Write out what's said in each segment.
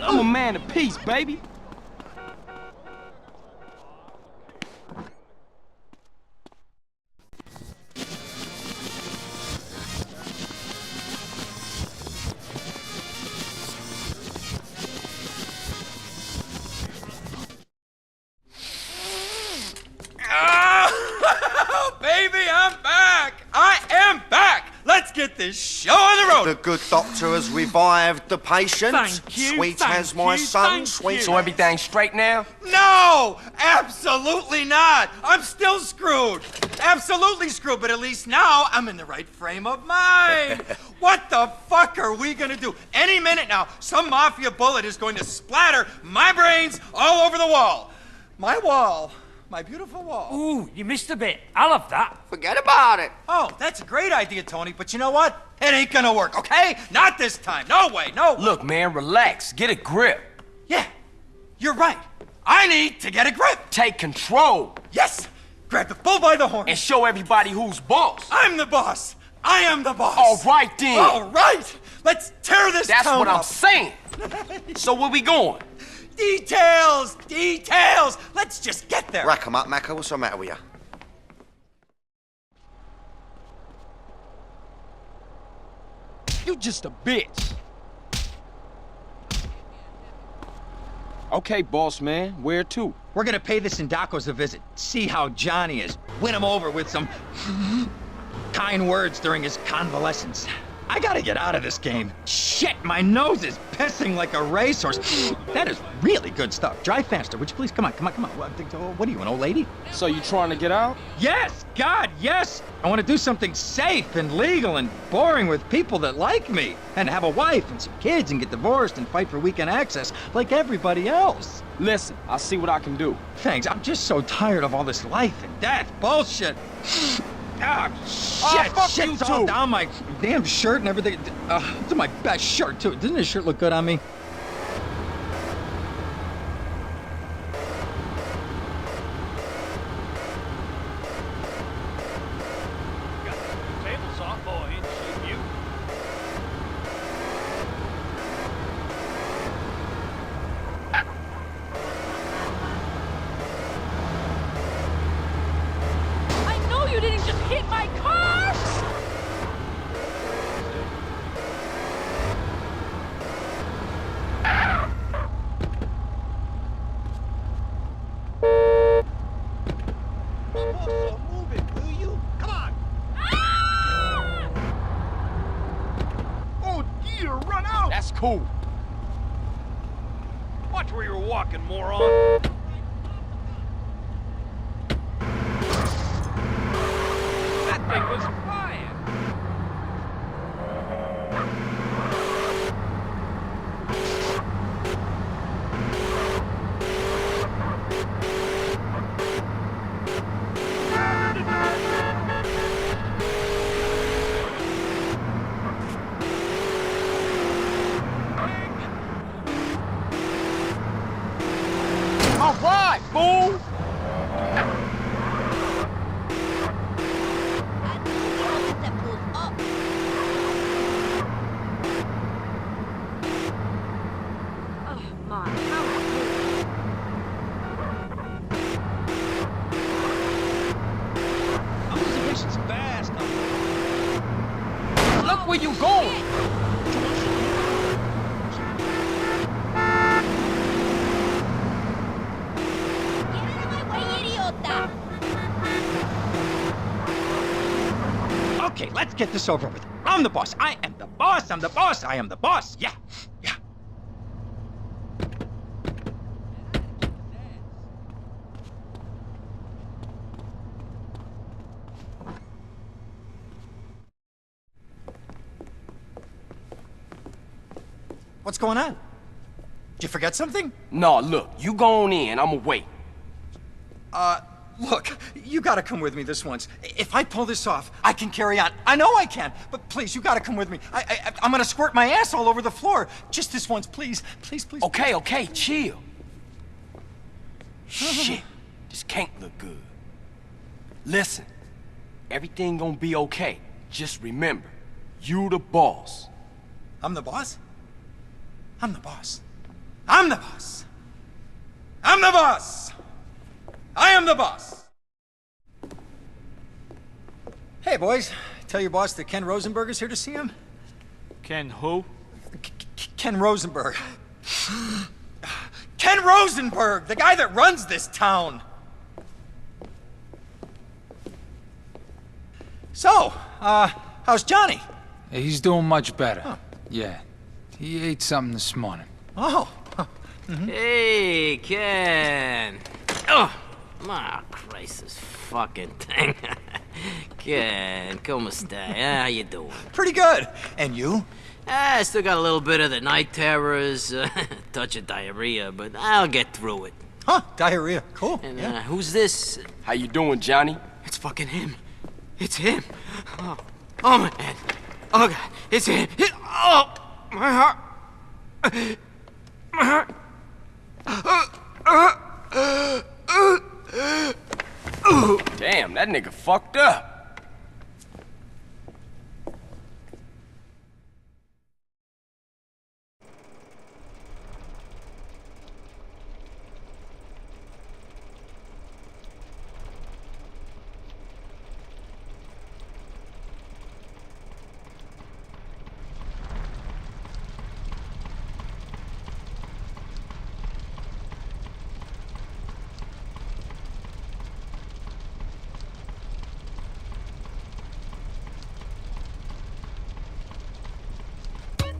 I'm a man of peace, baby. Oh, baby, I'm back! I am back! Let's get this show on the road! The good doctor has revived the patient. Thank you, Sweet thank as my you, son, thank sweet. you. So everything's straight now? No! Absolutely not! I'm still screwed! Absolutely screwed, but at least now I'm in the right frame of mind! What the fuck are we gonna do? Any minute now, some mafia bullet is going to splatter my brains all over the wall. My wall. My beautiful wall. Ooh, you missed a bit. I love that. Forget about it. Oh, that's a great idea, Tony, but you know what? It ain't gonna work, okay? Not this time. No way, no way. Look, man, relax. Get a grip. Yeah, you're right. I need to get a grip. Take control. Yes! Grab the bull by the horn. And show everybody who's boss. I'm the boss. I am the boss. All right, then. All right. Let's tear this That's town what I'm up. saying. So where we going? Details! Details! Let's just get there. Rack 'em up, Macca. What's the matter with you? You just a bitch. Okay, boss man, where to? We're gonna pay the Sindacos a visit, see how Johnny is, win him over with some kind words during his convalescence. I gotta get out of this game. Shit, my nose is pissing like a racehorse. That is really good stuff. Drive faster, would you please? Come on, come on, come on. What are you, an old lady? So you trying to get out? Yes, God, yes. I want to do something safe and legal and boring with people that like me. And have a wife and some kids and get divorced and fight for weekend access like everybody else. Listen, I'll see what I can do. Thanks, I'm just so tired of all this life and death bullshit. Ah, shit, fuck shit's you all too. down my damn shirt and everything. It's my best shirt, too. Doesn't this shirt look good on me? Table's off, boy. You. I know you didn't just hit my car! Move it, will you? Come on. Oh dear, run out! That's cool. Watch where you're walking, moron. That thing was flying. All right, fool. Oh, my, how rude. I'm losing patience fast. Look where you going. Okay, let's get this over with. I'm the boss. I am the boss. I'm the boss. I am the boss. Yeah, yeah. What's going on? Did you forget something? No, look, you go on in. I'ma wait. Look, you gotta come with me this once. If I pull this off, I can carry on. I know I can, but please, you gotta come with me. I'm gonna squirt my ass all over the floor. Just this once, please. Please, please. Okay, okay, chill. Shit, this can't look good. Listen, everything gonna be okay. Just remember, You the boss. I'm the boss? I'm the boss. I'm the boss. I'm the boss. I am the boss. Hey, boys. Tell your boss that Ken Rosenberg is here to see him. Ken who? Ken Rosenberg. Ken Rosenberg, the guy that runs this town. So, how's Johnny? He's doing much better. Yeah. He ate something this morning. Oh. Hey, Ken. Oh, my Christ, this fucking thing. Ken, como esta? How you doing? Pretty good. And you? I still got a little bit of the night terrors, touch of diarrhea, but I'll get through it. Huh, diarrhea. Cool. And yeah. who's this? How you doing, Johnny? It's fucking him. It's him. Oh my head. Oh God, it's him. Oh, my heart. My heart. Damn, that nigga fucked up.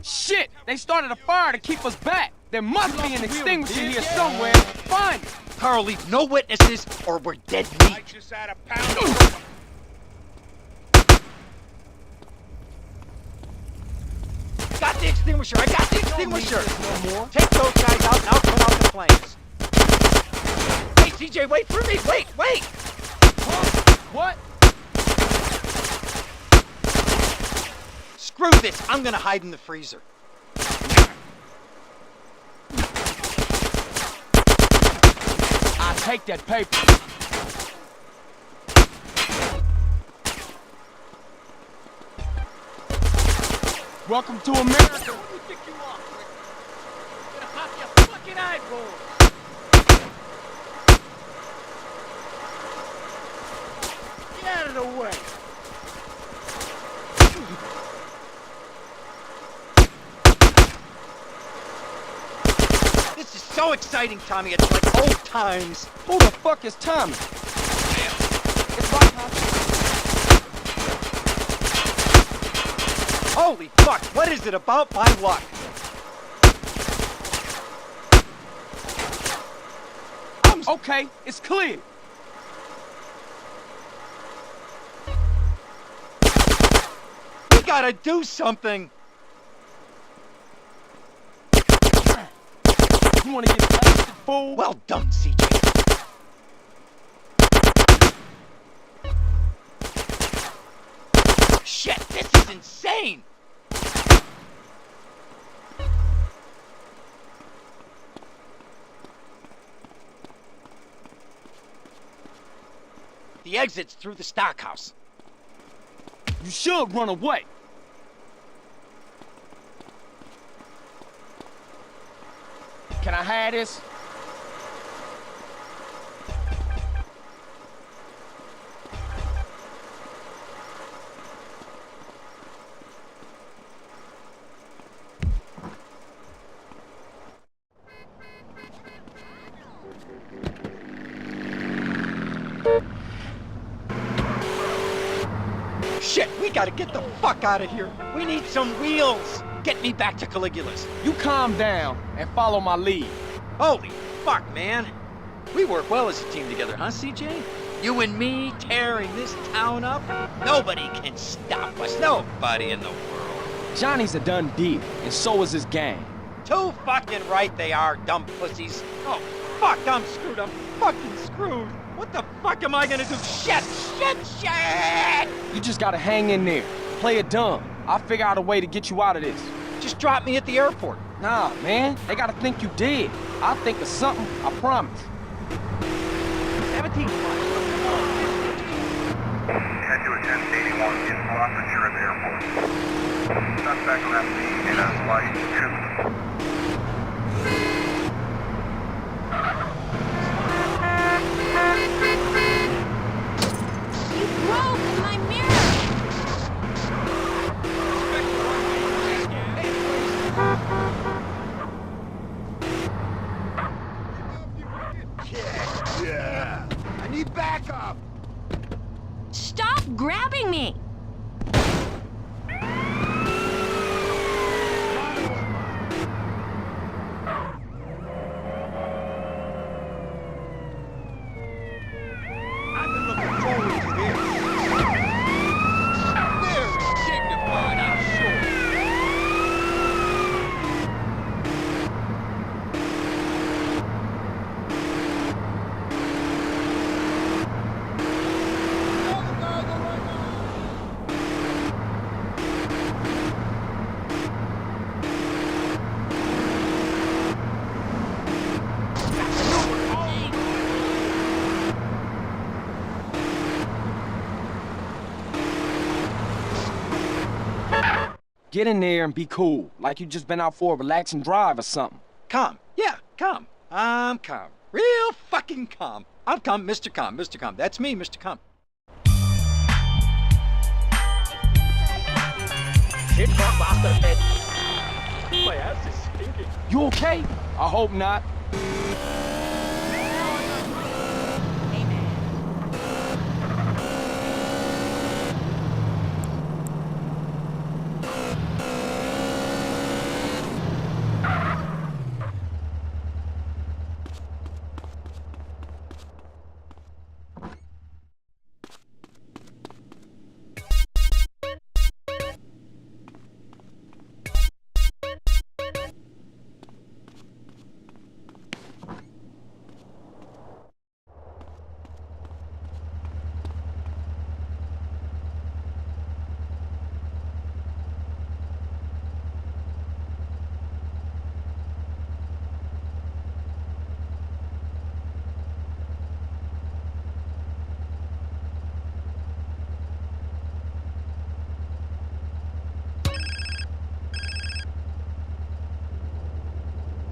Shit! They started a fire to keep us back. There must be an extinguisher here somewhere. Find it. Carl, leave no witnesses or we're dead I meat. just had a pound. Got the extinguisher. I got the extinguisher. Take those guys out and I'll put out the flames. Hey, CJ, wait for me. Wait. What? Screw this. I'm gonna hide in the freezer. I take that paper. Welcome to America. Who you think you are? I'm gonna pop your fucking eyeballs. Get out of the way. This is so exciting, Tommy. It's like old times. Who the fuck is Tommy? It's like Holy fuck, what is it about my luck? okay, it's clear. We gotta do something. You wanna get blasted, fool? Well done, CJ. Shit, this is insane! The exit's through the stockhouse. You should run away. Can I have this? Shit, we gotta get the fuck out of here. We need some wheels. Get me back to Caligula's. You calm down and follow my lead. Holy fuck, man. We work well as a team together, huh, CJ? You and me tearing this town up? Nobody can stop us. Nobody in the world. Johnny's a done deal, and so is his gang. Too fucking right they are, dumb pussies. Oh, fuck, I'm screwed. I'm fucking screwed. What the fuck am I gonna do? Shit! You just gotta hang in there. Play it dumb. I'll figure out a way to get you out of this. Just drop me at the airport. Nah, man. They gotta think you dead. I'll think of something, I promise. 17. 10 to 1081 in Rockfordshire at the airport. back on that scene and squad 2. You broke my mirror! Yeah. I need backup. Stop grabbing me! I've been looking forward to this. Very dignified, I'm sure. Get in there and be cool, like you just been out for a relaxing drive or something. Calm. Yeah, calm. I'm calm. Real fucking calm. I'm calm, Mr. Calm, Mr. Calm. That's me, Mr. Calm. You okay? I hope not.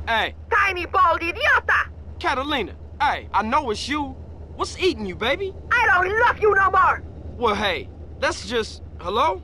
Hey, Tiny bald idiota! Catalina. Hey, I know it's you. What's eating you, baby? I don't love you no more! Well, hey, let's just... Hello?